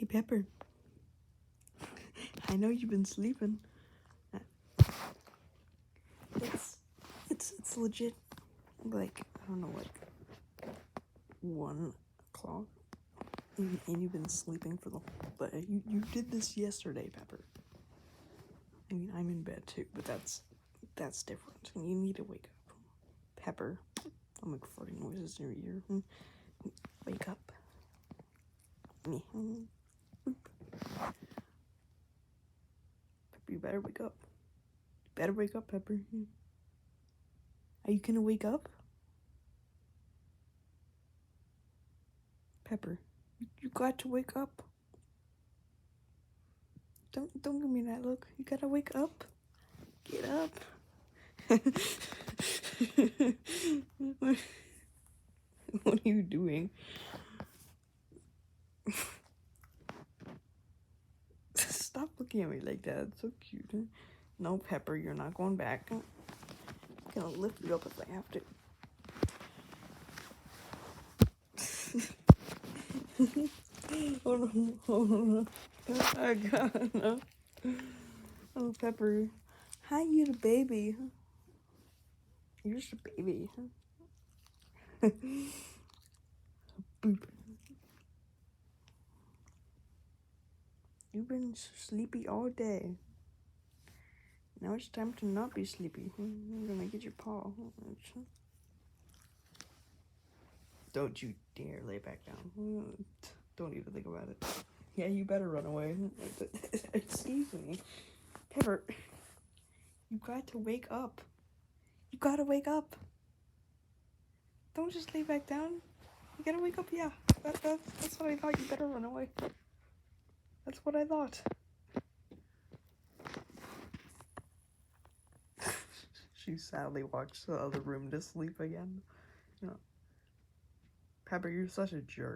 Hey, Pepper. I know you've been sleeping. It's legit. Like, I don't know, like 1 o'clock. And you've been sleeping for but you did this yesterday, Pepper. I mean, I'm in bed too, but that's different. You need to wake up. Pepper. I'll make farting noises in your ear. Wake up. Pepper, you better wake up. You better wake up, Pepper. Are you gonna wake up? Pepper, you got to wake up. Don't give me that look. You gotta wake up. Get up. What are you doing? Stop looking at me like that. It's so cute. No, Pepper, you're not going back. I'm gonna lift you up if I have to. Oh no, oh no. Oh God, no. Oh, Pepper. Hi, you the baby. You're just a baby. Boop. You've been sleepy all day. Now it's time to not be sleepy. I'm gonna get your paw. Don't you dare lay back down. Don't even think about it. Yeah, you better run away. Excuse me. Pepper, you got to wake up. You gotta wake up. Don't just lay back down. You gotta wake up, yeah. That's what I thought. You better run away. That's what I thought. She sadly walks to the other room to sleep again. You know, Pepper, you're such a jerk.